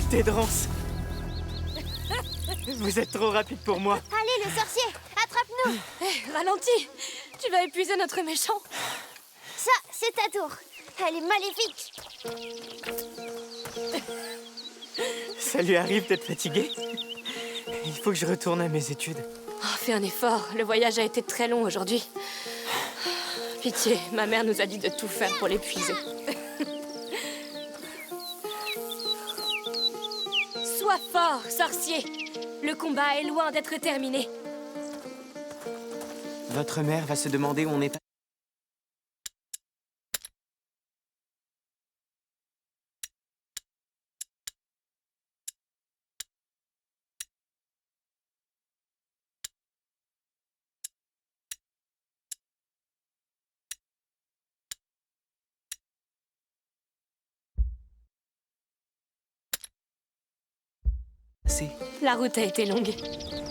Profitez de Rance. Vous êtes trop rapide pour moi. Allez, le sorcier, attrape-nous. Hé, ralentis. Tu vas épuiser notre méchant. Ça, c'est ta tour. Elle est maléfique. Ça lui arrive d'être fatigué. Il faut que je retourne à mes études. Oh, fais un effort. Le voyage a été très long aujourd'hui. Pitié, ma mère nous a dit de tout faire pour l'épuiser. Sois fort, sorcier. Le combat est loin d'être terminé. Votre mère va se demander où on est. La route a été longue.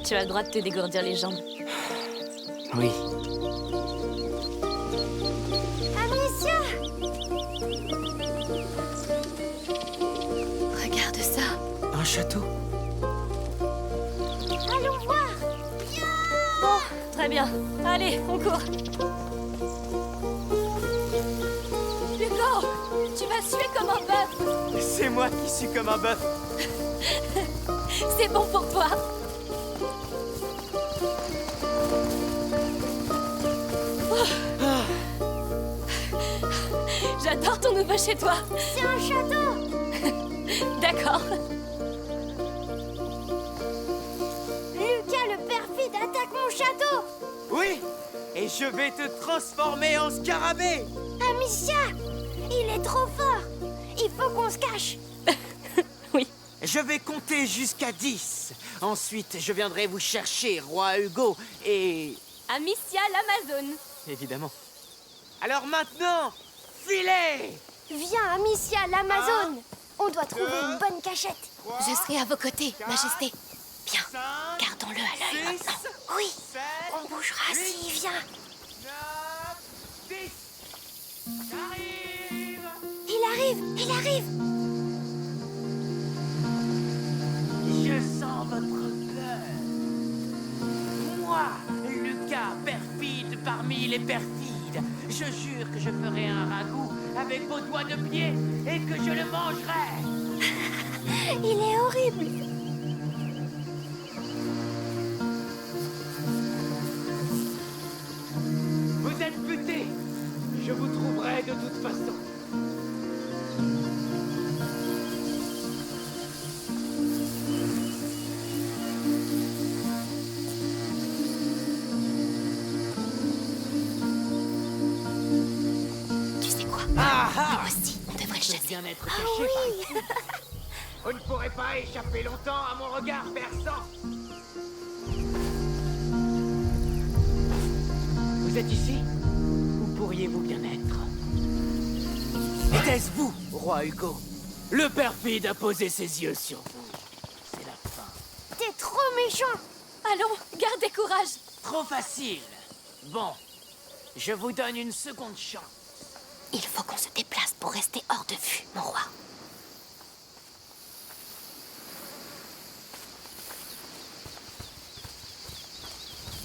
Tu as le droit de te dégourdir les jambes. Oui. Amicia! Regarde ça. Un château. Allons voir. Bon, très bien. Allez, on court. Hugo, tu vas suer comme un bœuf. C'est moi qui suis comme un bœuf. C'est bon pour toi. J'adore ton nouveau chez toi. C'est un château. D'accord. Lucas le perfide attaque mon château. Oui. Et je vais te transformer en scarabée. Amicia, il est trop fort. Il faut qu'on se cache. Oui. Je vais compter jusqu'à 10. Ensuite, je viendrai vous chercher, roi Hugo, et... Amicia l'Amazone. Évidemment. Alors maintenant, filez! Viens, Amicia, l'Amazone. On doit trouver une bonne cachette. Je serai à vos côtés, Majesté. Bien, 5, gardons-le à l'œil maintenant. Oui, 7, on bougera s'il vient. 9, 10. J'arrive! Il arrive. Je sens votre peur. Moi, Lucas, perfide parmi les perfides, je jure que je ferai un ragoût avec vos doigts de pied et que je le mangerai. Il est horrible. Vous êtes butés. Je vous trouverai de toute façon. Tu sais quoi? Ah Nous aussi, on devrait le chasser. bien être caché par ici. Vous ne pourrez pas échapper longtemps à mon regard perçant. Vous êtes ici? Où pourriez-vous bien être? Était-ce vous, roi Hugo? Le perfide a posé ses yeux sur vous. C'est la fin. T'es trop méchant. Allons, gardez courage. Trop facile. Bon, je vous donne une seconde chance. Il faut qu'on se déplace pour rester hors de vue, mon roi.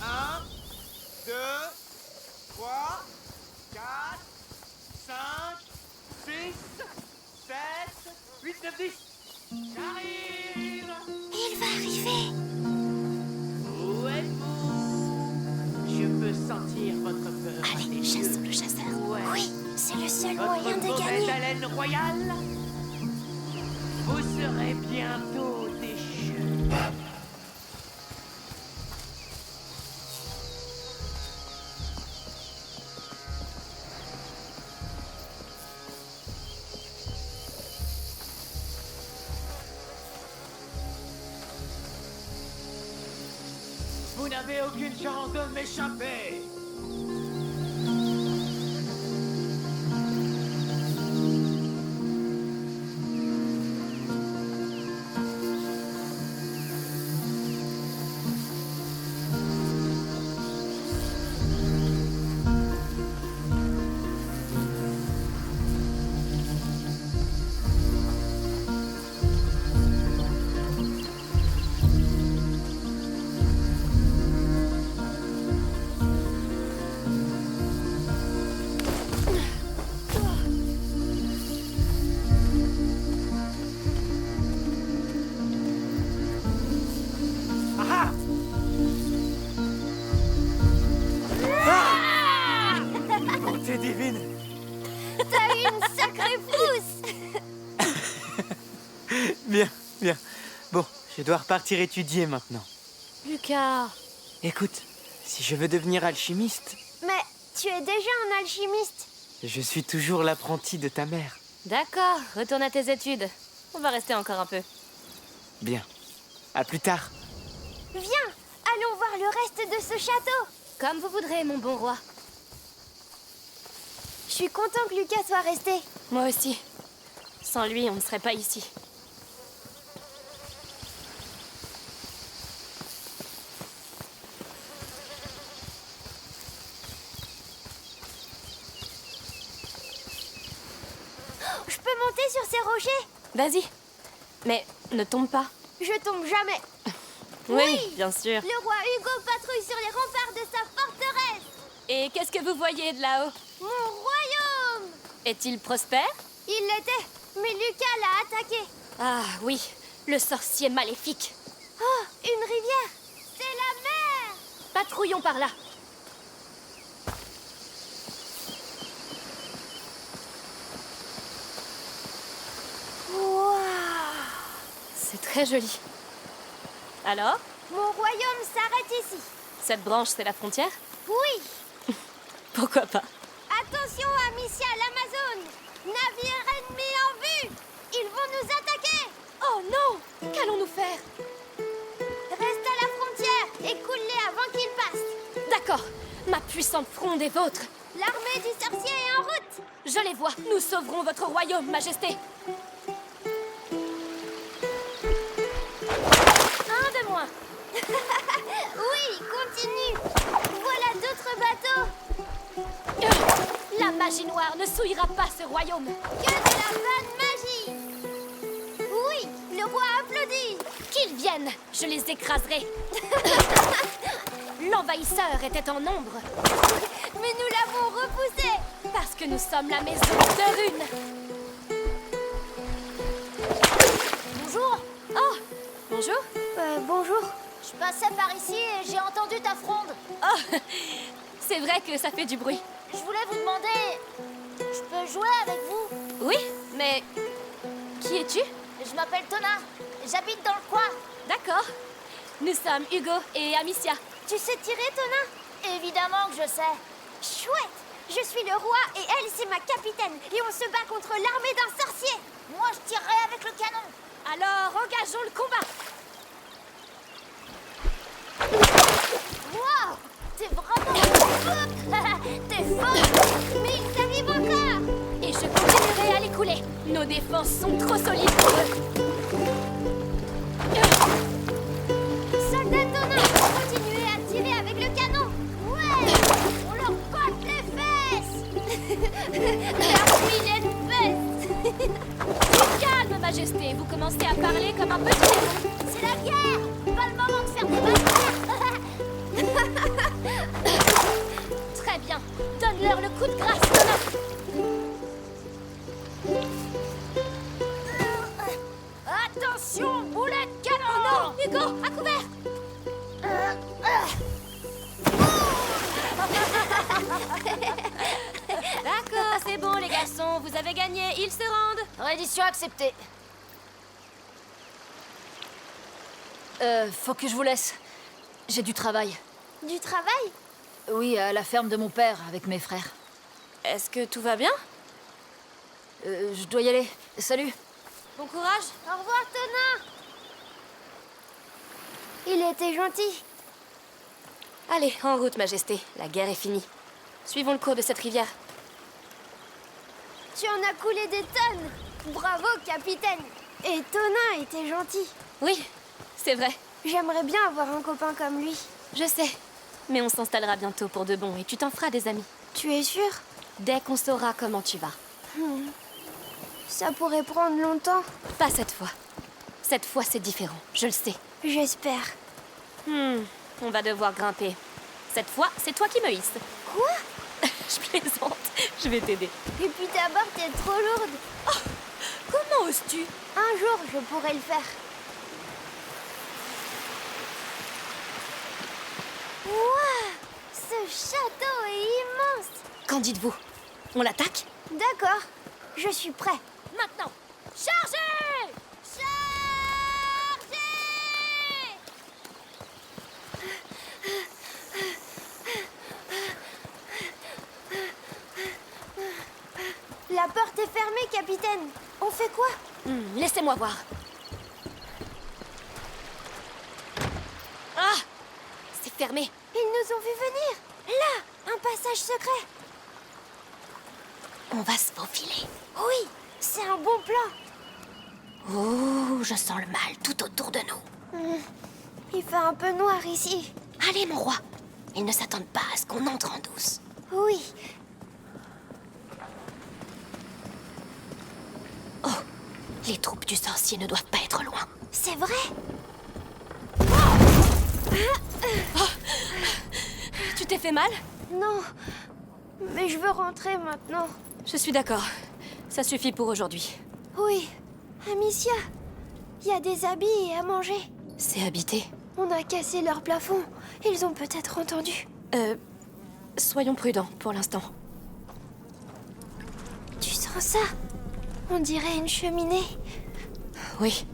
Un, 2, 3, 4, 5, 6, 7, 8, 9, 10. J'arrive! Il va arriver. Où êtes-vous? Je peux sentir votre peur. à Allez, tes chassons yeux. le chasseur. Ouais. Oui, c'est le seul Votre moyen de mauvaise gagner. haleine royale? Vous serez bientôt déchu. Vous n'avez aucune chance de m'échapper. Bien. Bon, je dois repartir étudier maintenant. Lucas. Écoute, si je veux devenir alchimiste, Mais tu es déjà un alchimiste. je suis toujours l'apprenti de ta mère. D'accord, retourne à tes études. On va rester encore un peu. Bien. À plus tard. Viens, allons voir le reste de ce château. Comme vous voudrez, mon bon roi. Je suis content que Lucas soit resté. Moi aussi. Sans lui, on ne serait pas ici. Je peux monter sur ces rochers? Vas-y. Mais ne tombe pas. Je tombe jamais. Oui, bien sûr. Le roi Hugo patrouille sur les remparts de sa forteresse. Et qu'est-ce que vous voyez de là-haut? Mon royaume! Est-il prospère? Il l'était, mais Lucas l'a attaqué. Ah oui, le sorcier maléfique. Oh, une rivière! C'est la mer! Patrouillons par là. Waouh! C'est très joli. Alors, Mon royaume s'arrête ici. cette branche, c'est la frontière? Oui! Pourquoi pas? Attention, Amicia, l'Amazone! Navire ennemi en vue! Ils vont nous attaquer! Oh non! Qu'allons-nous faire? Reste à la frontière et coule-les avant qu'ils passent. D'accord, ma puissante fronde est vôtre. L'armée du sorcier est en route! Je les vois, nous sauverons votre royaume, Majesté. Un de moins. Oui, continue! Voilà d'autres bateaux! La magie noire ne souillera pas ce royaume. Que de la bonne magie! Oui, le roi applaudit! Qu'ils viennent, je les écraserai. L'envahisseur était en nombre. Mais nous l'avons repoussé! Parce que nous sommes la maison de Rune. Bonjour! Oh, bonjour. Bonjour. Je passais par ici et j'ai entendu ta fronde. Oh, c'est vrai que ça fait du bruit. Je voulais vous demander... Je peux jouer avec vous? Oui, mais qui es-tu? Je m'appelle Tona. J'habite dans le coin. D'accord. Nous sommes Hugo et Amicia. Tu sais tirer, Tona? Évidemment que je sais. Chouette! Je suis le roi et elle, c'est ma capitaine. Et on se bat contre l'armée d'un sorcier. Moi, je tirerai avec le canon. Alors, engageons le combat. Waouh! T'es vraiment... T'es folle! Mais ils arrivent encore! Et je continuerai à les couler. Nos défenses sont trop solides pour eux. Soldat Tona, continuez à tirer avec le canon! Ouais! On leur botte les fesses! Leur les fesses! Calme, Majesté. Vous commencez à parler comme un petit démon. C'est la guerre! Pas le moment de faire des bagarres! Très bien. Donne-leur le coup de grâce, Tona. Attention, boulet de canon! Oh non, Hugo, à couvert. D'accord, c'est bon, les garçons. Vous avez gagné. Ils se rendent. Reddition acceptée. Faut que je vous laisse. J'ai du travail. Du travail? Oui, à la ferme de mon père, avec mes frères. Est-ce que tout va bien? Je dois y aller. Salut. Bon courage. Au revoir, Tona! Il était gentil. Allez, en route, Majesté. La guerre est finie. Suivons le cours de cette rivière. Tu en as coulé des tonnes! Bravo, capitaine! Et Tona était gentil. Oui, c'est vrai. J'aimerais bien avoir un copain comme lui. Je sais. Mais on s'installera bientôt pour de bon et tu t'en feras des amis. Tu es sûr? Dès qu'on saura comment tu vas. Ça pourrait prendre longtemps. Pas cette fois. Cette fois, c'est différent. Je le sais. J'espère. On va devoir grimper. Cette fois, c'est toi qui me hisses. Quoi? Je plaisante. Je vais t'aider. Et puis ta barque est trop lourde. Comment oses-tu? Un jour, je pourrais le faire. Waouh! Ce château est immense! Qu'en dites-vous? On l'attaque? D'accord, je suis prêt. Maintenant! Chargez! Charge! porte est fermée, capitaine. On fait quoi? Laissez-moi voir. Ah! C'est fermé. Ils nous ont vu venir. Là, un passage secret. On va se faufiler. Oui, c'est un bon plan. Oh, je sens le mal tout autour de nous. Il fait un peu noir ici. Allez, mon roi. Ils ne s'attendent pas à ce qu'on entre en douce. Oui. Oh, les troupes du sorcier ne doivent pas être loin. C'est vrai? Tu t'es fait mal? Non. Mais je veux rentrer maintenant. Je suis d'accord. Ça suffit pour aujourd'hui. Oui. Amicia, il y a des habits et à manger. C'est habité. On a cassé leur plafond. Ils ont peut-être entendu. Soyons prudents pour l'instant. Tu sens ça? On dirait une cheminée. Oui.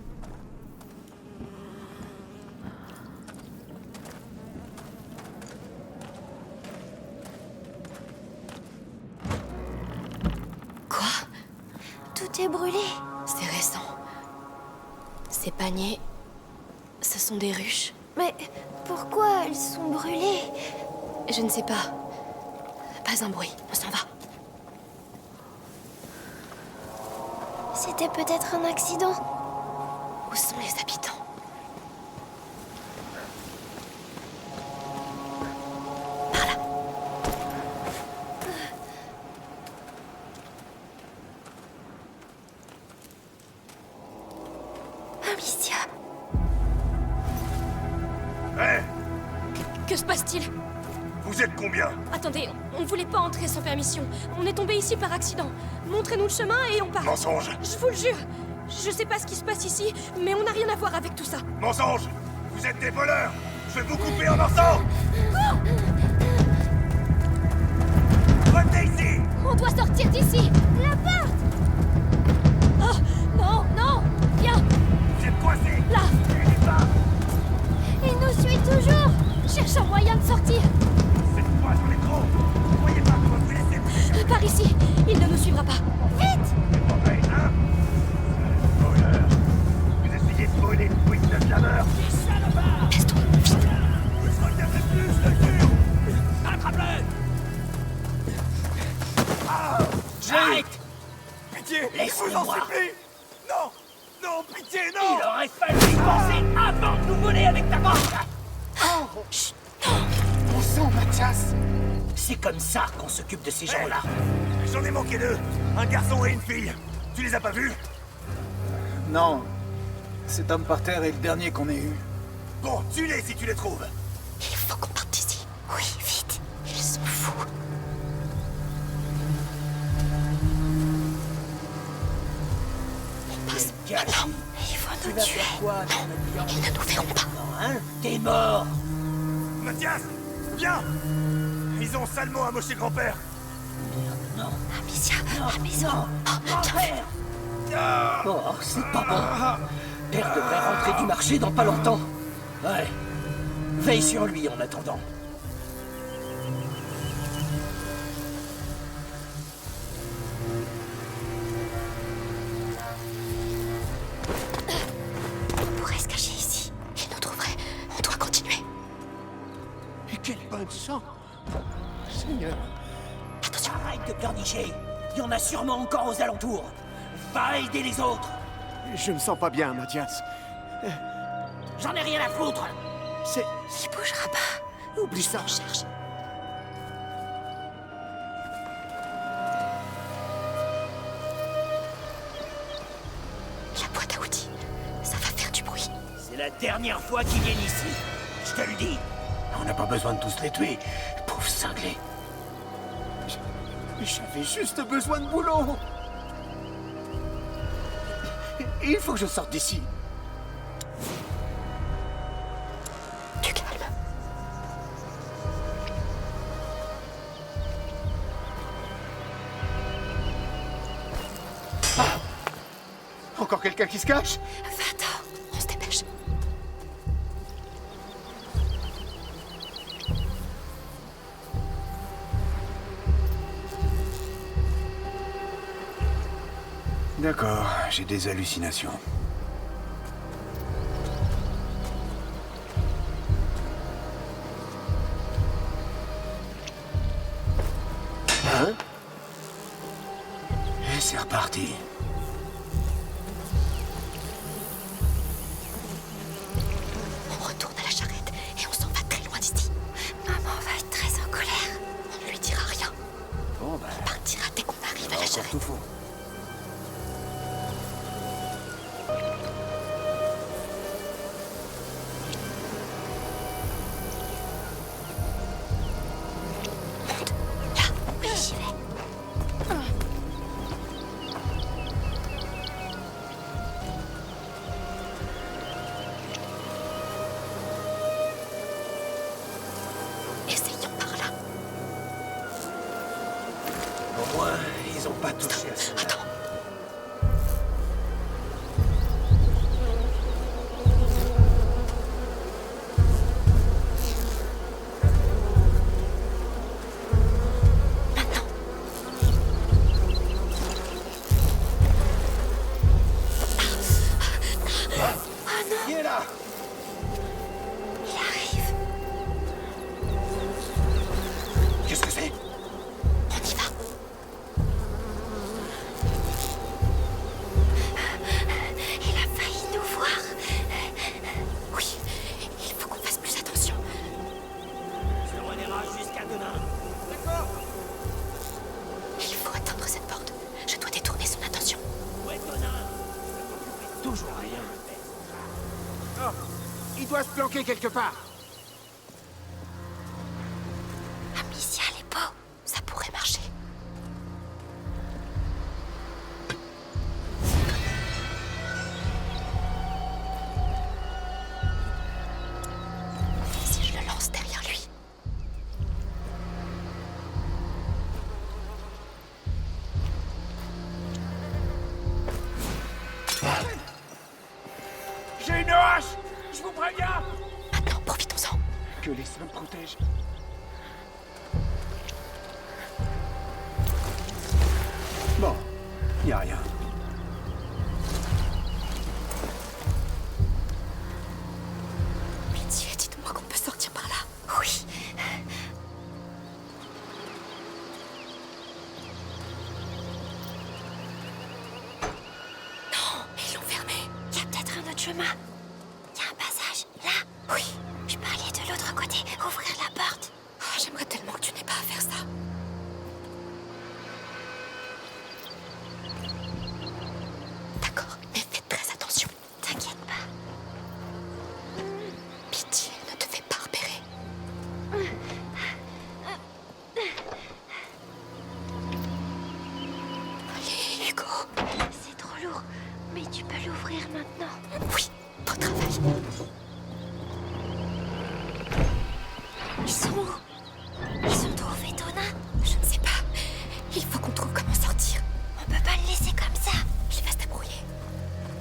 Quoi? Tout est brûlé. C'est récent. Ces paniers, ce sont des ruches. Mais pourquoi elles sont brûlées? Je ne sais pas. Pas un bruit, on s'en va. C'était peut-être un accident. Où sont les habitants? Par là. Amicia. Hé, Que se passe-t-il? vous êtes combien? Attendez, on voulait pas entrer sans permission. On est tombé ici par accident. Montrez-nous le chemin et on part. Mensonge! Je vous le jure. Je sais pas ce qui se passe ici, mais on n'a rien à voir avec tout ça. Mensonge! Vous êtes des voleurs! Je vais vous couper en morceaux! Revenez ici! On doit sortir d'ici. La porte! Oh, non, non. Viens, Vous êtes coincés! là. N'allez pas! Il nous suit toujours. Cherche un moyen de sortir. Cette fois, j'en ai trop! Vous croyez pas qu'on va vous laisser vous Par ici. Il ne nous suivra pas. Vite! mauvais, hein? Voleurs! Vous essayez de voler le bruit de la mort! Laisse-toi, vite. Vous regarderez plus, je te jure! Attrape-le! Arrête! Pitié! Je vous en supplie! Non! Non, pitié, non! Il aurait fallu y penser avant de nous voler avec ta banque! Bon sang, Mathias! C'est comme ça qu'on s'occupe de ces gens-là. J'en ai manqué deux! Un garçon et une fille! Tu les as pas vus? Non. Cet homme par terre est le dernier qu'on ait eu. Bon, tue-les si tu les trouves! Il faut qu'on parte d'ici. Oui, vite. Ils sont fous. On passe. Non, il faut nous tuer. Non, ils ne nous verront pas. Hein? T'es mort! Mathias! Viens! Ils ont salement amoché grand-père! Amicia, à la maison. Oh, c'est pas bon. Père devrait rentrer du marché dans pas longtemps. Ouais. Veille sur lui en attendant. On pourrait se cacher ici. Ils nous trouveraient. On doit continuer. Et quel bain de sang! Seigneur! Attention. Arrête de pleurnicher. Il y en a sûrement encore aux alentours. Va aider les autres. Je me sens pas bien, Mathias. J'en ai rien à foutre. C'est... Il bougera pas. Oublie ça. On cherche. La boîte à outils. Ça va faire du bruit. C'est la dernière fois qu'ils viennent ici. Je te le dis. On n'a pas besoin de tous les tuer. Pauvres cinglés. J'avais juste besoin de boulot. Il faut que je sorte d'ici. Du calme. Encore quelqu'un qui se cache? Va-t'en. On se dépêche. D'accord, j'ai des hallucinations. Hein? Et c'est reparti. On retourne à la charrette et on s'en va très loin d'ici. Maman va être très en colère. On ne lui dira rien. Bon ben, On partira dès qu'on arrive à la encore charrette. tout faux. Là, oui, j'y vais. Essayons par là. Au moins, ils ont pas touché à ça. Attends. Maintenant. Qui est là? Il arrive. Qu'est-ce que c'est? On y va. Il a failli nous voir. Oui, il faut qu'on fasse plus attention. On ira jusqu'à demain. Il faut atteindre cette porte. Je dois détourner son attention. Où est Tonin? Toujours rien. Oh, il doit se planquer quelque part. Amicia, les pots, ça pourrait marcher. Si je le lance derrière lui. J'ai une hache! Je vous préviens! Maintenant, profitons-en. Que les saints protègent. Bon, y a rien. Pitié, dites-moi qu'on peut sortir par là. Oui. Non, ils l'ont fermé. Il y a peut-être un autre chemin. Il y a un passage, là. Oui. Je peux aller de l'autre côté, ouvrir la porte. Oh, j'aimerais tellement que tu n'aies pas à faire ça. D'accord, mais faites très attention. T'inquiète pas. Pitié, ne te fais pas repérer. Allez, Hugo. C'est trop lourd. Mais tu peux l'ouvrir maintenant. Oui, bon travail. Ils sont où? Ils ont trouvé Tonin? Je ne sais pas. Il faut qu'on trouve comment sortir. On peut pas le laisser comme ça. Je vais se débrouiller.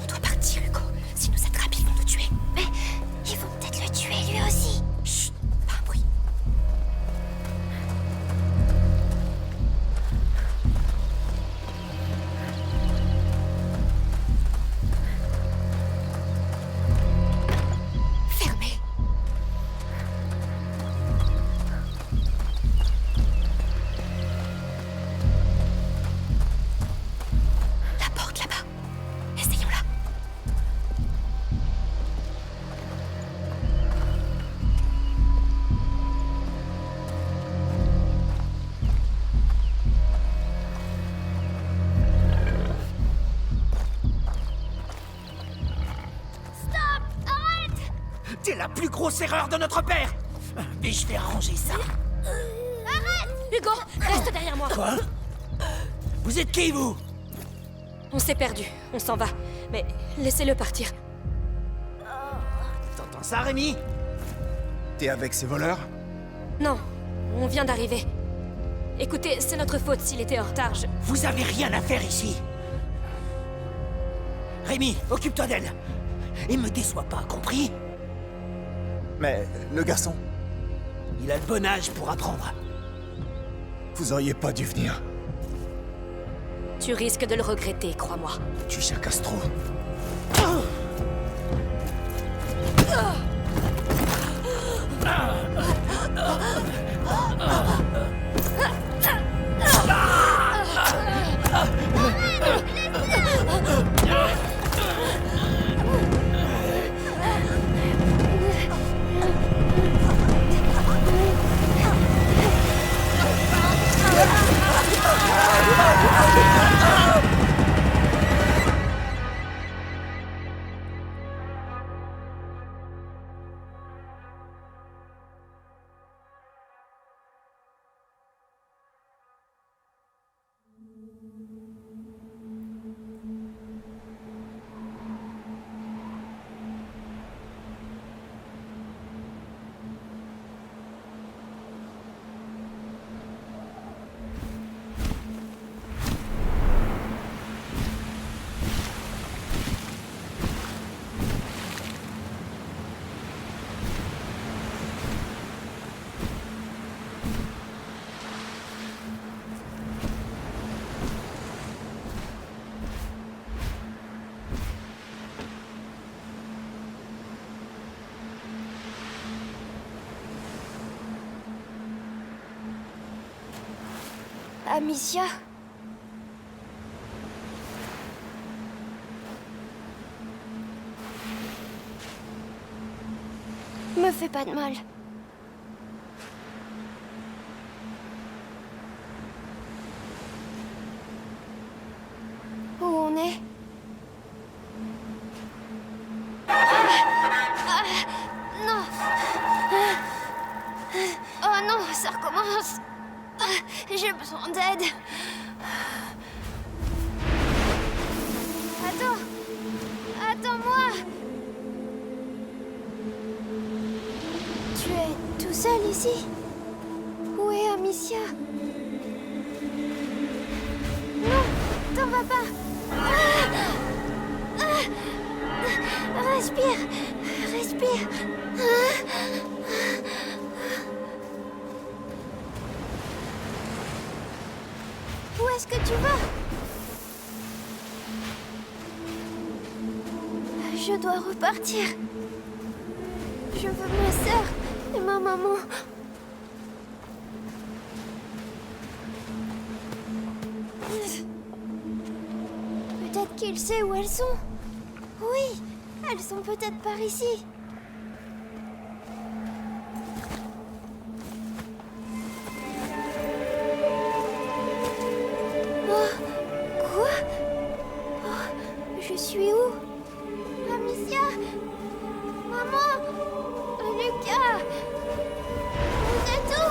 On doit partir, Hugo. Si nous attrapent, ils vont nous tuer. Mais ils vont peut-être le tuer lui aussi. Chut, pas un bruit. Fermé. La porte là-bas. Essayons-la. Stop! Arrête! T'es la plus grosse erreur de notre père! Mais je vais arranger ça. Hugo, reste derrière moi. Quoi? Vous êtes qui, vous? On s'est perdu. On s'en va. Mais laissez-le partir. T'entends ça, Rémi? T'es avec ces voleurs? Non, on vient d'arriver. Écoutez, c'est notre faute s'il était en retard. Vous avez rien à faire ici. Rémi, occupe-toi d'elle. Et me déçois pas, compris? Mais le garçon, Il a le bon âge pour apprendre. vous auriez pas dû venir. Tu risques de le regretter, crois-moi. Tu cher Castro. Amicia? Me fais pas de mal. Où on est? Non! Oh non, ça recommence! J'ai besoin d'aide. Attends! Attends-moi! Tu es tout seul ici? Où est Amicia? Non! T'en vas pas! Respire! Respire! Où est-ce que tu vas? Je dois repartir. Je veux ma sœur et ma maman. Peut-être qu'il sait où elles sont. Oui, elles sont peut-être par ici. Je suis où? Amicia? Maman? Lucas? Vous êtes où?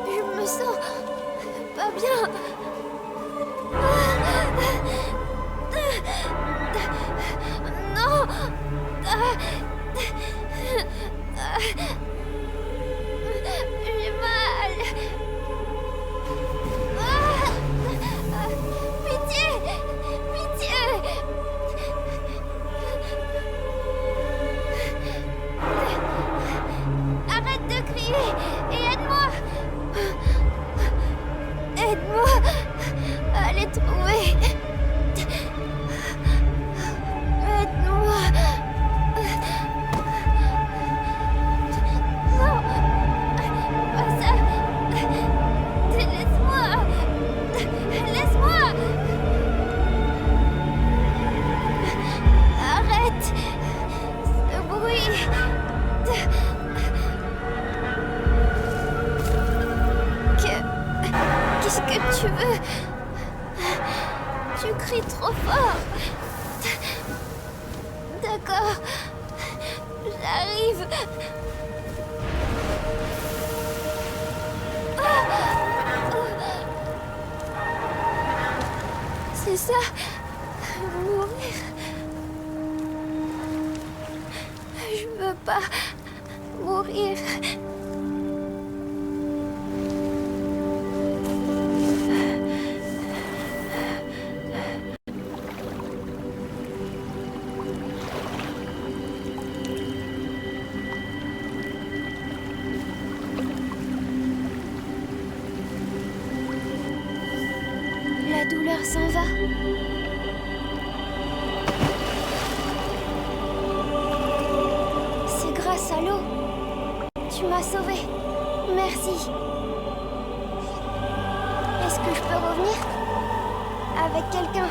Je me sens pas bien. Non! J'ai mal. Pitié! Pitié! Arrête de crier et aide-moi! Aide-moi à les trouver! Aide-moi! Non! Pas ça! Laisse-moi! Laisse-moi! Arrête ce bruit. Qu'est-ce que tu veux? Tu cries trop fort. D'accord. J'arrive. C'est ça, mourir. Je veux pas mourir. Est-ce que je peux revenir avec quelqu'un?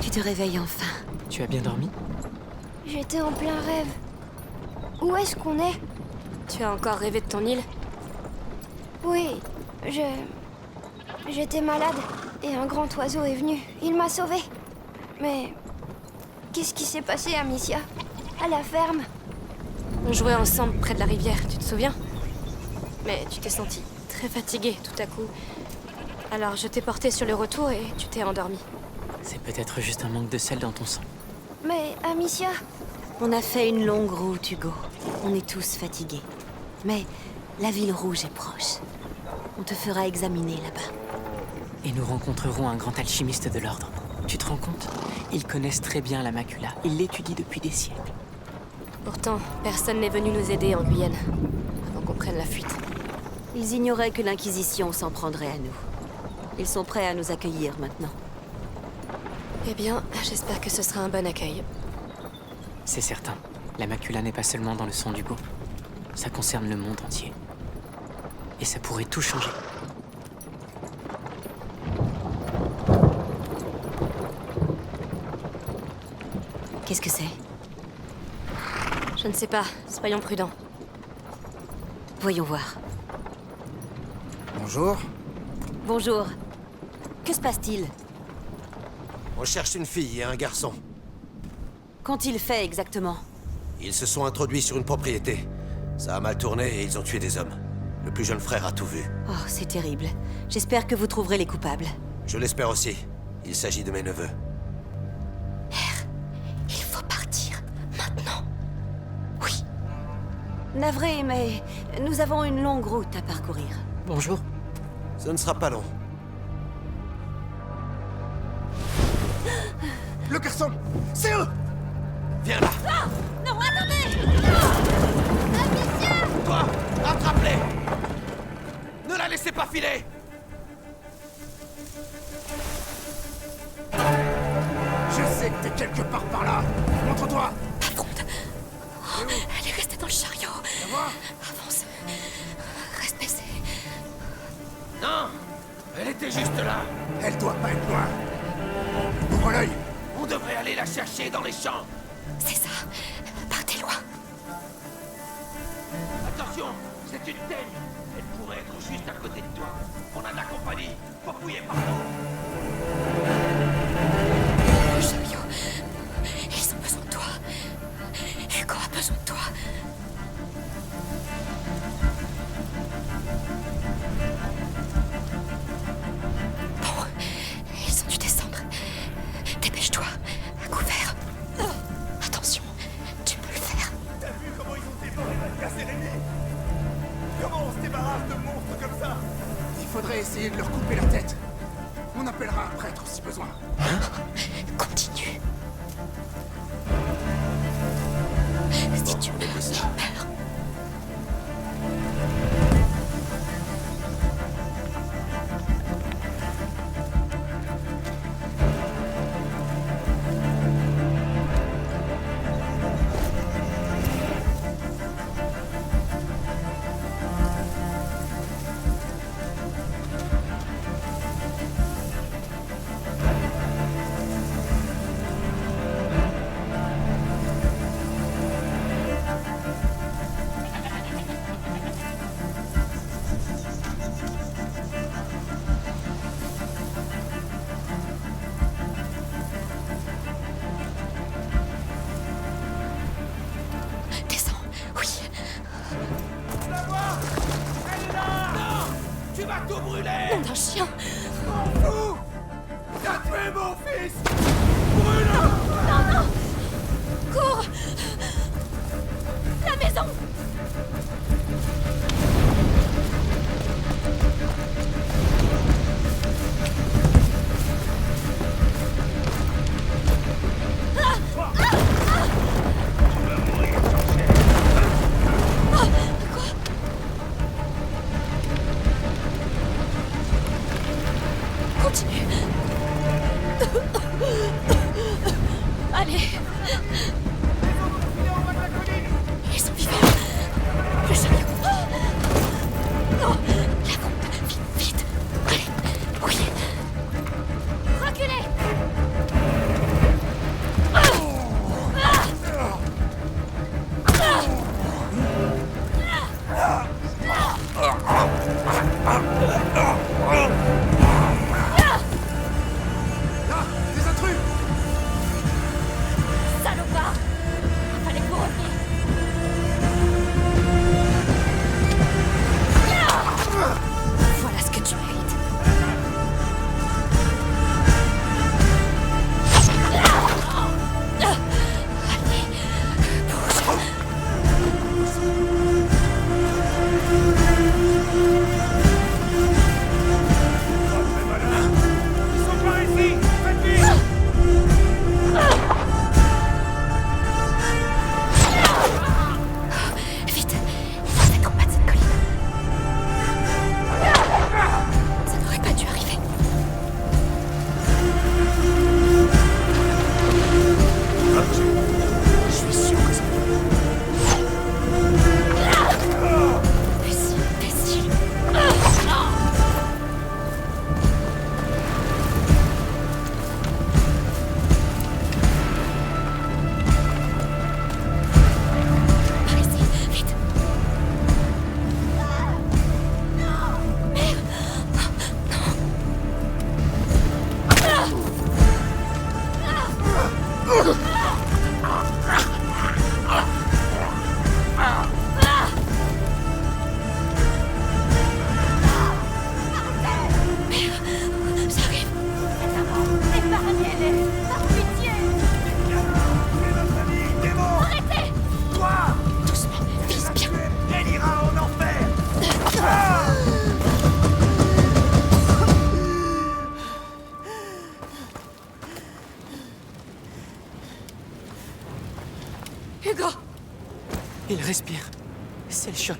Tu te réveilles enfin. Tu as bien dormi? J'étais en plein rêve. Où est-ce qu'on est? Tu as encore rêvé de ton île? Oui, j'étais malade et un grand oiseau est venu. Il m'a sauvée. Mais qu'est-ce qui s'est passé, Amicia? À la ferme? On jouait ensemble près de la rivière, tu te souviens? Mais tu t'es senti très fatiguée tout à coup. Alors je t'ai porté sur le retour et tu t'es endormi. C'est peut-être juste un manque de sel dans ton sang. Mais Amicia, On a fait une longue route, Hugo. On est tous fatigués. Mais la ville rouge est proche. On te fera examiner là-bas. Et nous rencontrerons un grand alchimiste de l'ordre. Tu te rends compte? Ils connaissent très bien la macula. Ils l'étudient depuis des siècles. Pourtant, personne n'est venu nous aider en Guyane, avant qu'on prenne la fuite. Ils ignoraient que l'Inquisition s'en prendrait à nous. Ils sont prêts à nous accueillir maintenant. Eh bien, j'espère que ce sera un bon accueil. C'est certain. La macula n'est pas seulement dans le sang d'Hugo. Ça concerne le monde entier. Et ça pourrait tout changer. Qu'est-ce que c'est? Je ne sais pas, soyons prudents. Voyons voir. Bonjour. Bonjour. Que se passe-t-il? On cherche une fille et un garçon. Qu'ont-ils fait exactement? Ils se sont introduits sur une propriété. Ça a mal tourné et ils ont tué des hommes. Le plus jeune frère a tout vu. Oh, c'est terrible. J'espère que vous trouverez les coupables. Je l'espère aussi. Il s'agit de mes neveux. Il faut partir. Maintenant. Oui. Navré, mais nous avons une longue route à parcourir. Bonjour. Ce ne sera pas long. Le garçon, c'est eux. Viens là. non, attendez! Toi, attrape-les. Ne la laissez pas filer. Je sais que t'es quelque part par là. Montre-toi. Elle est restée dans le chariot. Va voir. Avance. Reste baissé. Non, elle était juste là. Elle doit pas être loin. Ouvre l'œil. On devrait aller la chercher dans les champs. C'est ça. Partez loin. Attention, c'est une teigne. Elle pourrait être juste à côté de toi. On a de la compagnie. Faut fouiller partout. Le chariot. Ils ont besoin de toi. Hugo a besoin de toi. Bon, ils ont dû descendre. Dépêche-toi. À couvert. Attention, tu peux le faire. T'as vu comment ils ont dévoré ma cérémonie? Comment on se débarrasse de monstres comme ça? Il faudrait essayer de leur couper la tête. On appellera un prêtre si besoin. Continue. Si tu meurs, tu meurs. Descends, oui. Tu vas tout brûler. Nom d'un chien. T'as tué mon fils! Cours. La maison. Respire. C'est le choc.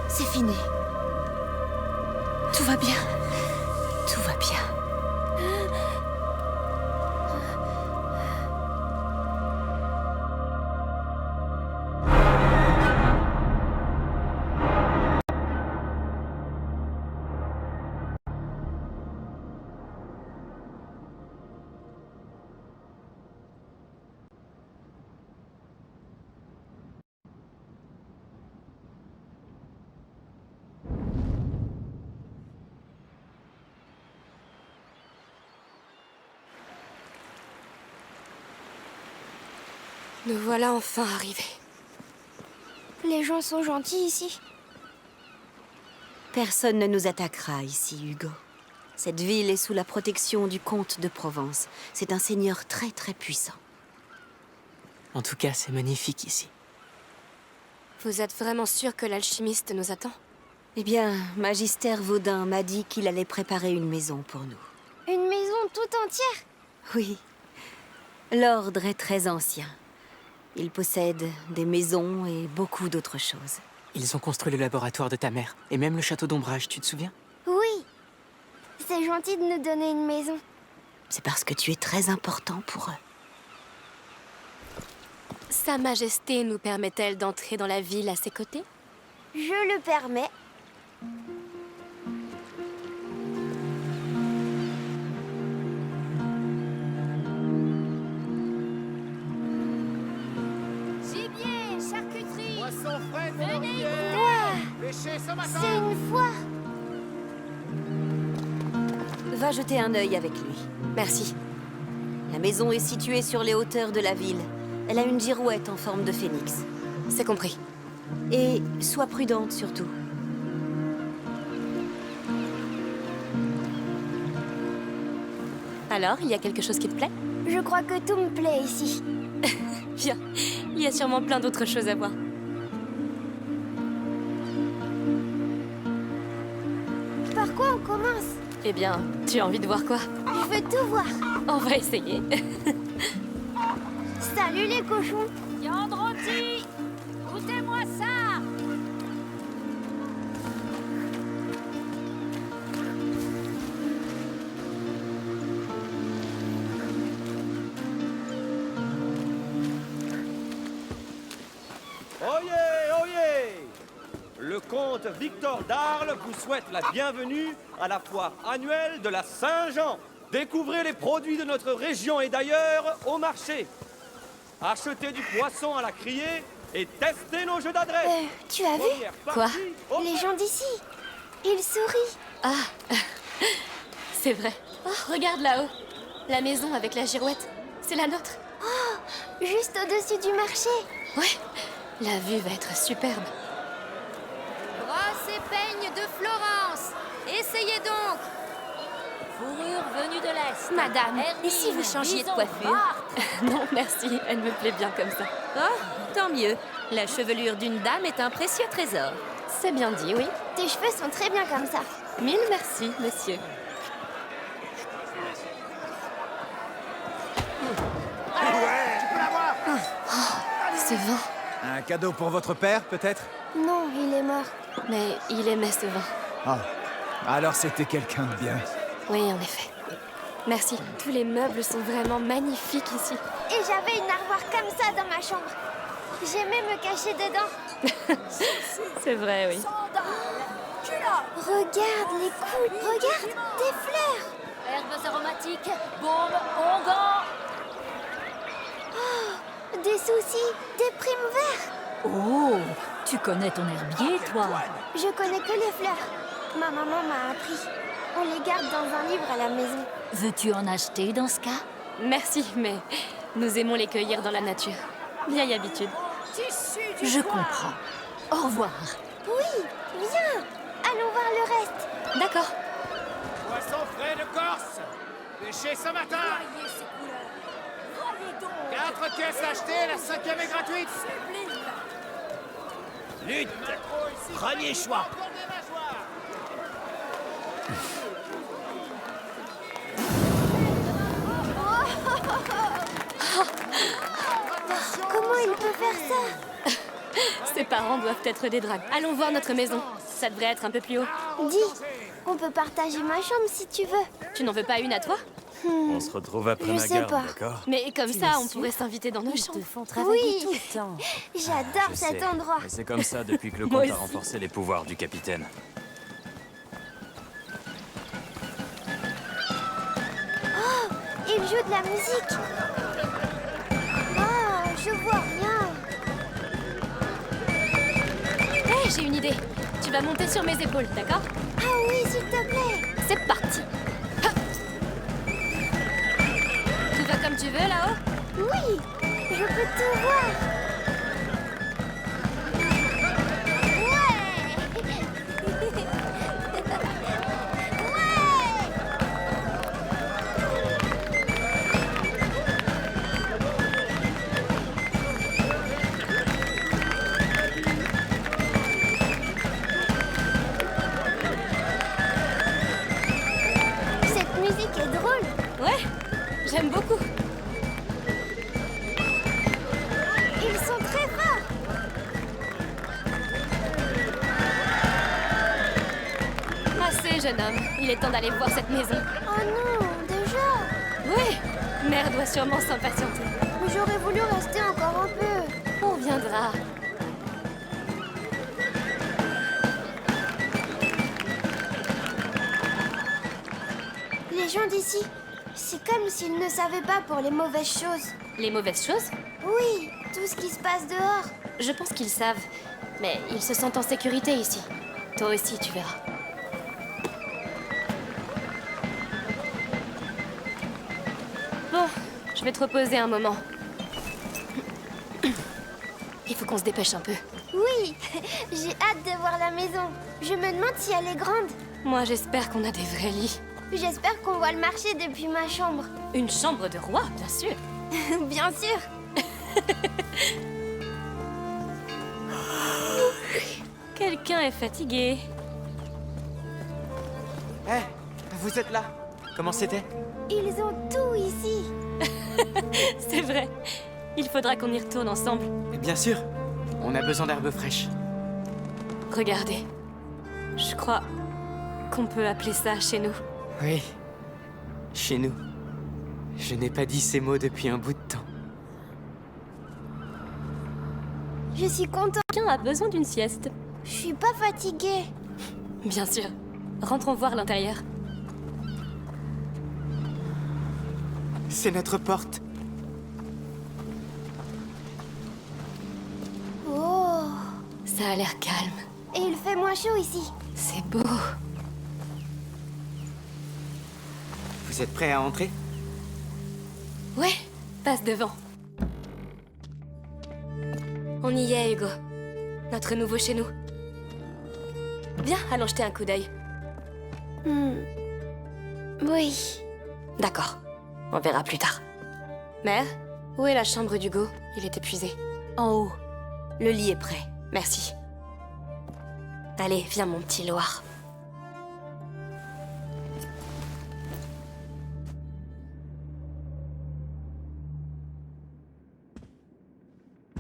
C'est fini. Tout va bien. Tout va bien. Nous voilà enfin arrivés. Les gens sont gentils ici. Personne ne nous attaquera ici, Hugo. Cette ville est sous la protection du comte de Provence. C'est un seigneur très très puissant. En tout cas, c'est magnifique ici. Vous êtes vraiment sûr que l'alchimiste nous attend? Eh bien, Magister Vaudin m'a dit qu'il allait préparer une maison pour nous. Une maison tout entière? Oui. L'ordre est très ancien. Il possède des maisons et beaucoup d'autres choses. Ils ont construit le laboratoire de ta mère, et même le château d'Ombrage, tu te souviens? Oui. C'est gentil de nous donner une maison. C'est parce que tu es très important pour eux. Sa Majesté nous permet-elle d'entrer dans la ville à ses côtés? Je le permets. Gibier, charcuterie. Poisson frais, Venez viande, goûter. pêché ce matin. C'est une fois. Va jeter un œil avec lui. Merci. La maison est située sur les hauteurs de la ville. Elle a une girouette en forme de phénix. C'est compris. Et sois prudente surtout. Alors, il y a quelque chose qui te plaît? Je crois que tout me plaît ici. Bien. Il y a sûrement plein d'autres choses à voir. Par quoi on commence? Eh bien, tu as envie de voir quoi? Je veux tout voir. On va essayer. Salut les cochons. Viande rôtie! Goûtez-moi ça! Oyez, oyez! Le comte Victor d'Arles vous souhaite la bienvenue à la foire annuelle de la Saint-Jean. Découvrez les produits de notre région et d'ailleurs au marché. Achetez du poisson à la criée et testez nos jeux d'adresse. Tu as vu? Quoi? Les gens d'ici. Ils sourient. Ah, c'est vrai. Oh, regarde là-haut. La maison avec la girouette. C'est la nôtre. Oh, juste au-dessus du marché. Ouais, la vue va être superbe. Brosse et peigne de Florence! Essayez donc! Fourrure venue de l'Est. Madame, Hermine, et si vous changiez de bison, coiffure? martre. Non, merci, elle me plaît bien comme ça. Oh, tant mieux. La chevelure d'une dame est un précieux trésor. C'est bien dit, oui. Tes cheveux sont très bien comme ça. Mille merci, monsieur. Ouais, tu peux l'avoir. Ce vin. Un cadeau pour votre père, peut-être? Non, il est mort. Mais il aimait ce vin. Ah, alors c'était quelqu'un de bien. Oui, en effet. Merci. Tous les meubles sont vraiment magnifiques ici. Et j'avais une armoire comme ça dans ma chambre. J'aimais me cacher dedans. C'est vrai, oui. Regarde les coups. Regarde, des fleurs. Herbes aromatiques, baume, onguent. Des soucis, des primes verts. Oh, tu connais ton herbier, toi? Je connais que les fleurs. Ma maman m'a appris. On les garde dans un livre à la maison. Veux-tu en acheter dans ce cas? Merci, mais nous aimons les cueillir dans la nature. Vieille habitude. Je comprends. Au revoir. Oui, viens. Allons voir le reste. D'accord. Poisson frais de Corse. Pêché ce matin. 4 caisses achetées, la 5e est gratuite. Lutte! Premier choix! peut faire ça? Ses parents doivent être des dragues. Allons voir notre maison. Ça devrait être un peu plus haut. Dis, on peut partager ma chambre si tu veux. Tu n'en veux pas une à toi? On se retrouve après Je ma sais garde, pas. d'accord? Mais comme ça, on pourrait s'inviter dans nos chambres. Oui, tout le temps. j'adore Je cet sais, endroit. mais c'est comme ça depuis que le Moi comte a aussi. renforcé les pouvoirs du capitaine. Il joue de la musique. Oh, je vois rien. Hé, j'ai une idée. Tu vas monter sur mes épaules, d'accord? Ah oui, s'il te plaît. C'est parti. Hop. Tout va comme tu veux là-haut? Oui, je peux tout voir. Cette musique est drôle. Ouais, j'aime beaucoup. Ils sont très forts. Assez, jeune homme. Il est temps d'aller voir cette maison. Oh non, déjà. Ouais, mère doit sûrement s'impatienter. Mais j'aurais voulu rester encore un peu. On viendra. Les gens d'ici, c'est comme s'ils ne savaient pas pour les mauvaises choses. Les mauvaises choses? Oui, tout ce qui se passe dehors. Je pense qu'ils savent. Mais ils se sentent en sécurité ici. Toi aussi, tu verras. Bon, je vais te reposer un moment. Il faut qu'on se dépêche un peu. Oui, j'ai hâte de voir la maison. Je me demande si elle est grande. Moi, j'espère qu'on a des vrais lits. J'espère qu'on voit le marché depuis ma chambre. Une chambre de roi, bien sûr. Bien sûr. Quelqu'un est fatigué. Hé, vous êtes là? Comment c'était? Ils ont tout ici. C'est vrai. Il faudra qu'on y retourne ensemble. Bien sûr. On a besoin d'herbes fraîches. Regardez. Je crois qu'on peut appeler ça chez nous. Oui. Chez nous. Je n'ai pas dit ces mots depuis un bout de temps. Je suis contente. Quelqu'un a besoin d'une sieste. Je suis pas fatiguée. Bien sûr. Rentrons voir l'intérieur. C'est notre porte. Oh. Ça a l'air calme. Et il fait moins chaud ici. C'est beau. Vous êtes prêts à entrer? Ouais, passe devant. On y est, Hugo. Notre nouveau chez nous. Viens, allons jeter un coup d'œil. Oui. D'accord. On verra plus tard. Mère, où est la chambre d'Hugo? Il est épuisé. En haut. Le lit est prêt. Merci. Allez, viens, mon petit Loir.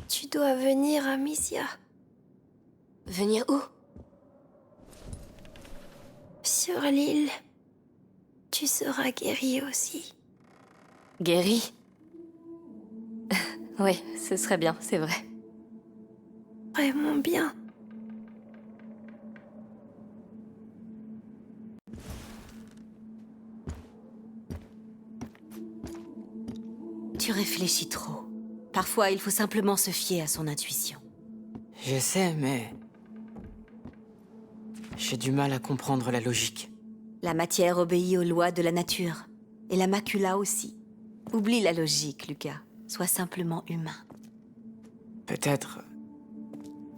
Tu dois venir, Amicia. Venir où? Sur l'île. Tu seras guérie aussi. Guéri? Oui, ce serait bien, c'est vrai. Vraiment bien. Tu réfléchis trop. Parfois, il faut simplement se fier à son intuition. Je sais, mais... j'ai du mal à comprendre la logique. La matière obéit aux lois de la nature. Et la macula aussi. Oublie la logique, Lucas. Sois simplement humain. Peut-être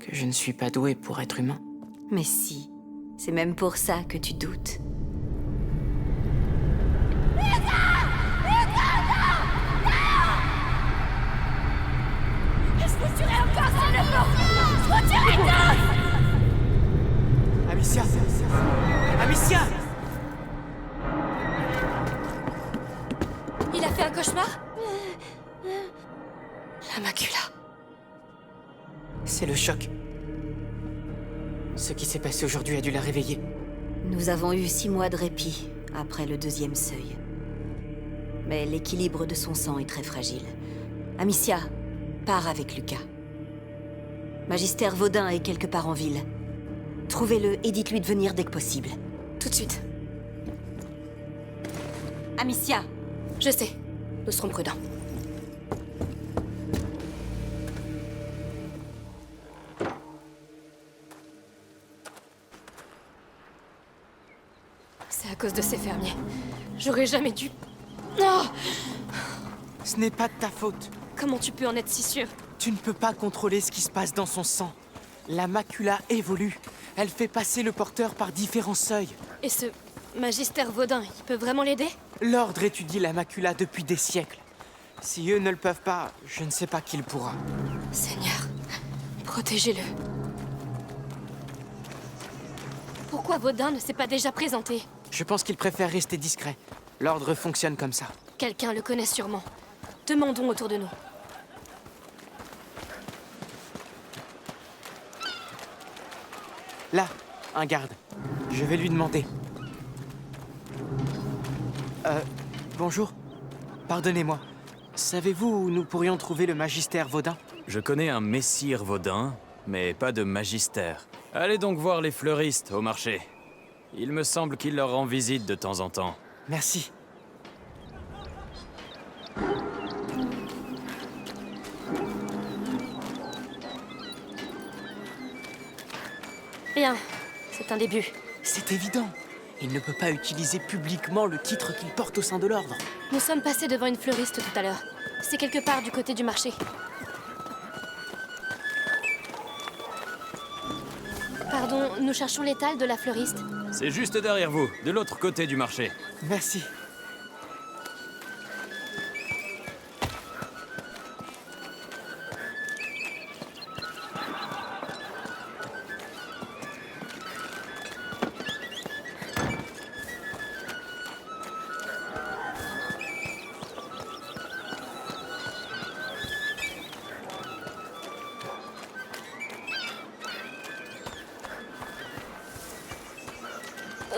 que je ne suis pas doué pour être humain. Mais si. C'est même pour ça que tu doutes. Amicia! Amicia! Il a fait un cauchemar? La macula. C'est le choc. Ce qui s'est passé aujourd'hui a dû la réveiller. Nous avons eu 6 mois de répit après le 2e seuil. Mais l'équilibre de son sang est très fragile. Amicia, pars avec Lucas. Magister Vaudin est quelque part en ville. Trouvez-le et dites-lui de venir dès que possible. Tout de suite. Amicia! Je sais. Nous serons prudents. C'est à cause de ces fermiers. J'aurais jamais dû... Oh! Ce n'est pas de ta faute. Comment tu peux en être si sûr? Tu ne peux pas contrôler ce qui se passe dans son sang. La macula évolue. Elle fait passer le porteur par différents seuils. Et ce Magister Vaudin, il peut vraiment l'aider? L'ordre étudie la macula depuis des siècles. Si eux ne le peuvent pas, je ne sais pas qui le pourra. Seigneur, protégez-le. Pourquoi Vaudin ne s'est pas déjà présenté? Je pense qu'il préfère rester discret. L'ordre fonctionne comme ça. Quelqu'un le connaît sûrement. Demandons autour de nous. Là, un garde. Je vais lui demander. Bonjour. Pardonnez-moi. Savez-vous où nous pourrions trouver le Magister Vaudin? Je connais un messire Vaudin, mais pas de magister. Allez donc voir les fleuristes au marché. Il me semble qu'il leur rend visite de temps en temps. Merci. Bien, c'est un début. C'est évident. Il ne peut pas utiliser publiquement le titre qu'il porte au sein de l'ordre. Nous sommes passés devant une fleuriste tout à l'heure. C'est quelque part du côté du marché. Pardon, nous cherchons l'étal de la fleuriste. C'est juste derrière vous, de l'autre côté du marché. Merci.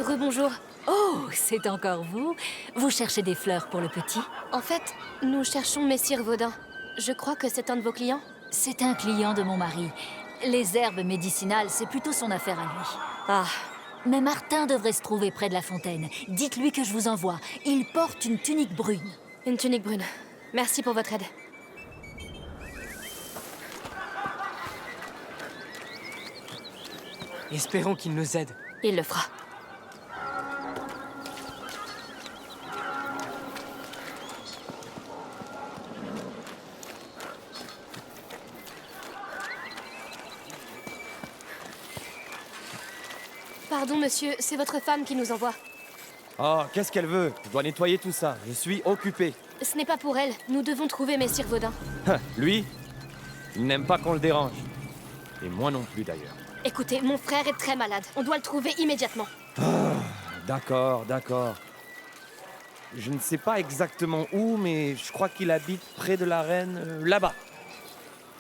Rebonjour. Oh, c'est encore vous? Vous cherchez des fleurs pour le petit? En fait, nous cherchons Messire Vaudin. Je crois que c'est un de vos clients. C'est un client de mon mari. Les herbes médicinales, c'est plutôt son affaire à lui. Ah, Mais Martin devrait se trouver près de la fontaine. Dites-lui que je vous envoie. Il porte une tunique brune. une tunique brune. Merci pour votre aide. Espérons qu'il nous aide. Il le fera. Pardon, monsieur, c'est votre femme qui nous envoie. Oh, qu'est-ce qu'elle veut? Je dois nettoyer tout ça. Je suis occupé. Ce n'est pas pour elle. Nous devons trouver Messire Vaudin. Lui, il n'aime pas qu'on le dérange. Et moi non plus d'ailleurs. Écoutez, mon frère est très malade. On doit le trouver immédiatement. D'accord, d'accord. Je ne sais pas exactement où, mais je crois qu'il habite près de l'arène, là-bas.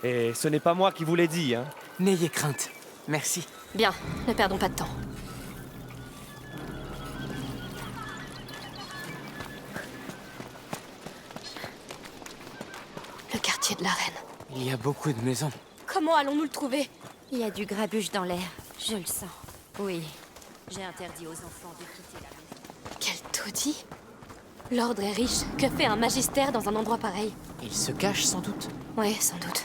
Et ce n'est pas moi qui vous l'ai dit, hein. N'ayez crainte. Merci. Bien, ne perdons pas de temps. Le quartier de l'arène. Il y a beaucoup de maisons. Comment allons-nous le trouver? Il y a du grabuge dans l'air, je le sens. Oui, j'ai interdit aux enfants de quitter la maison. Quel taudis! L'ordre est riche. Que fait un magistère dans un endroit pareil? Il se cache sans doute. Oui, sans doute.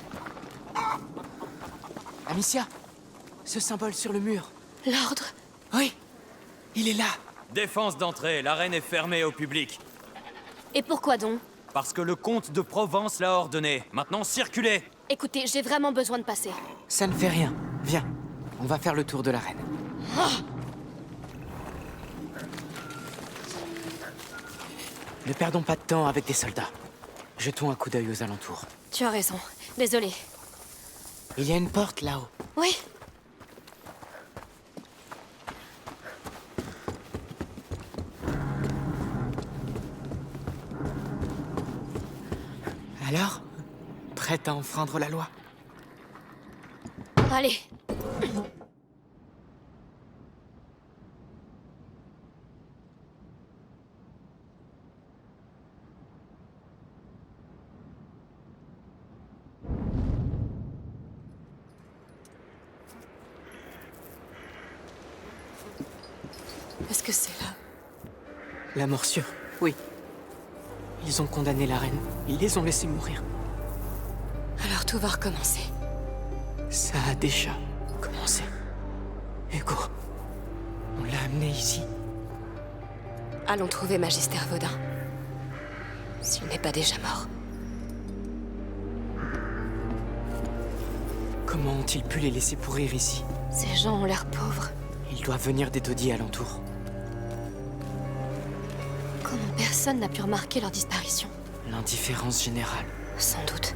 Amicia, ce symbole sur le mur. L'ordre? Oui, il est là. Défense d'entrée, l'arène est fermée au public. Et pourquoi donc? Parce que le comte de Provence l'a ordonné. Maintenant, circulez! Écoutez, j'ai vraiment besoin de passer. Ça ne fait rien. Viens, on va faire le tour de l'arène. Ne perdons pas de temps avec des soldats. Jetons un coup d'œil aux alentours. Tu as raison. Désolée. Il y a une porte là-haut. Oui. Alors? Prête à enfreindre la loi? Allez. Est-ce que c'est là? La morsure, oui. Ils ont condamné la reine. Ils les ont laissés mourir. Alors tout va recommencer. Ça a déjà commencé. Hugo, on l'a amené ici. Allons trouver Magister Vaudin. S'il n'est pas déjà mort. Comment ont-ils pu les laisser pourrir ici? Ces gens ont l'air pauvres. Ils doivent venir des taudis alentours. Comment personne n'a pu remarquer leur disparition? L'indifférence générale. Sans doute.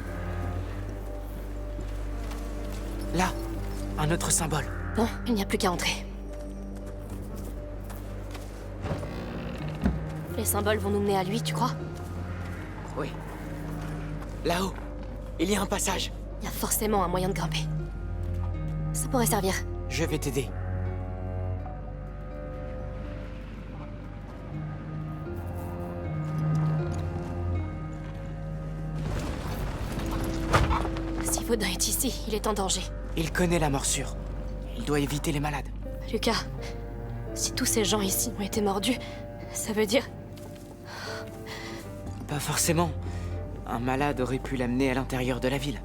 Là, un autre symbole. Bon, il n'y a plus qu'à entrer. Les symboles vont nous mener à lui, tu crois? Oui. Là-haut, il y a un passage. Il y a forcément un moyen de grimper. Ça pourrait servir. Je vais t'aider. Si Vaudin est ici, il est en danger. Il connaît la morsure. Il doit éviter les malades. Lucas, si tous ces gens ici ont été mordus, ça veut dire... Pas forcément. Un malade aurait pu l'amener à l'intérieur de la ville.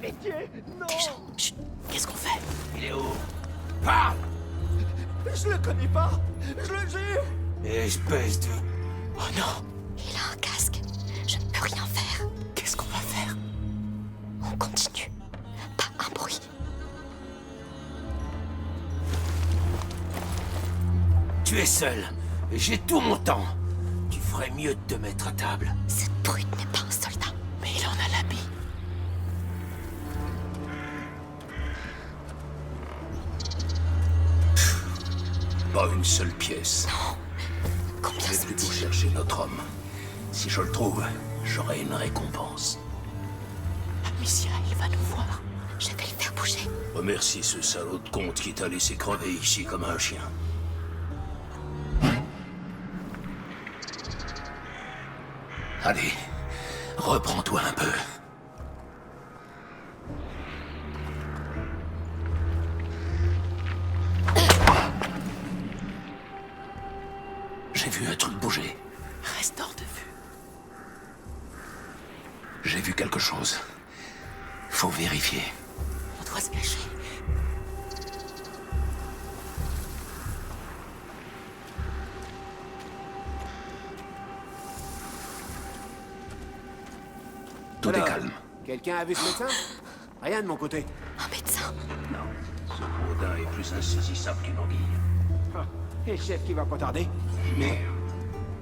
Pitié, non! Les gens, chut, qu'est-ce qu'on fait? Il est où? Parle! Je le connais pas! Je le jure! Espèce de... Oh non! Il a un casque. Je ne peux rien faire. Qu'est-ce qu'on va faire? On continue. Pas un bruit. Tu es seul, et j'ai tout mon temps. Tu ferais mieux de te mettre à table. Cette brute n'est pas un soldat. Mais il en a l'habit. Pas une seule pièce. Non. Combien Je vais sont-ils? plutôt chercher notre homme. Si je le trouve, j'aurai une récompense. Amicia, il va nous voir. Je vais le faire bouger. Remercie ce salaud de comte qui t'a laissé crever ici comme un chien. Allez, reprends-toi un peu. J'ai vu un truc bouger. Reste hors de vue. J'ai vu quelque chose. Faut vérifier. On doit se cacher. Tout est calme. Quelqu'un a vu ce médecin? Rien de mon côté. Un médecin. Non, ce Vaudin est plus insaisissable qu'une anguille. Ah, et le chef qui va pas tarder. Merde.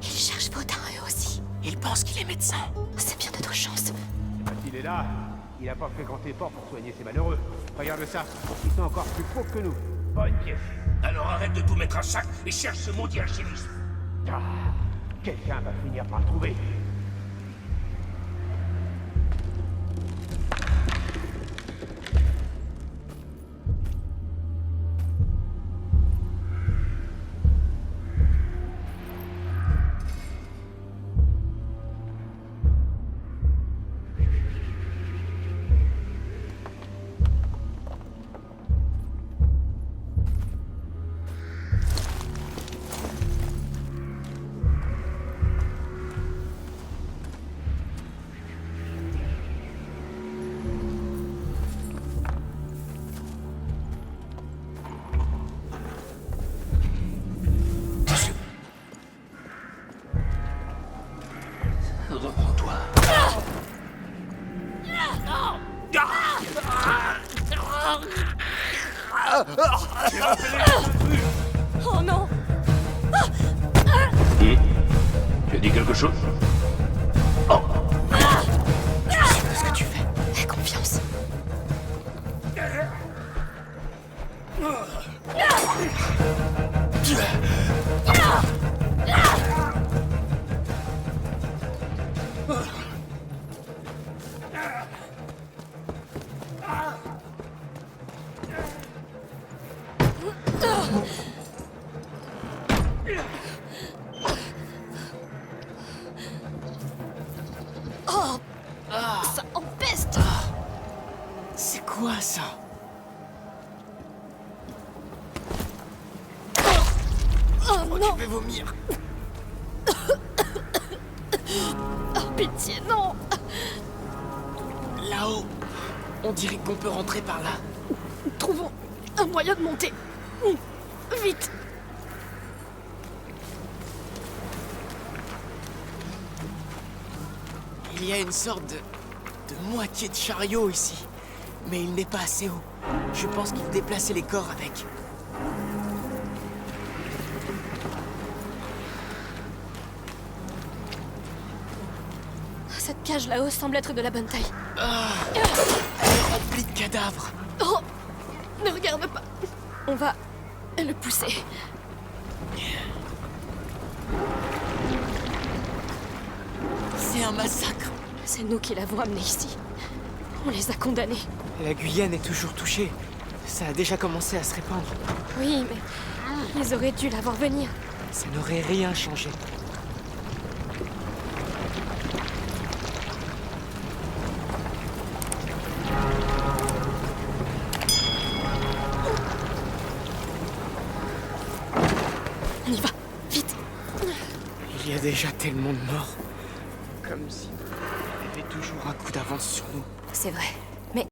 Ils cherchent Vaudin, eux aussi. Il pense qu'il est médecin. C'est bien notre chance. Il est là. Il a pas fait grand effort pour soigner ces malheureux. Regarde ça. Ils sont encore plus pauvres que nous. Bonne pièce. Alors arrête de tout mettre à sac et cherche ce maudit alchimiste. Ah, quelqu'un va finir par le trouver. Oh non! Tu as dit quelque chose? Tu sais ce que tu fais. Aie confiance. Oh, ça empeste. C'est quoi ça? Oh non. Je vais vomir. Oh, pitié, non. Là-haut, on dirait qu'on peut rentrer par là. Trouvons un moyen de monter. Vite. Il y a une sorte de moitié de chariot ici. Mais il n'est pas assez haut. Je pense qu'il déplaçait les corps avec. Cette cage là-haut semble être de la bonne taille. Elle est remplie de cadavres. Oh, ne regarde pas. On va le pousser. C'est un massacre. C'est nous qui l'avons amené ici. On les a condamnés. La Guyane est toujours touchée. Ça a déjà commencé à se répandre. Oui, mais ils auraient dû la voir venir. Ça n'aurait rien changé. On y va, vite. Il y a déjà tellement de morts. Comme si il y avait toujours un coup d'avance sur nous. C'est vrai.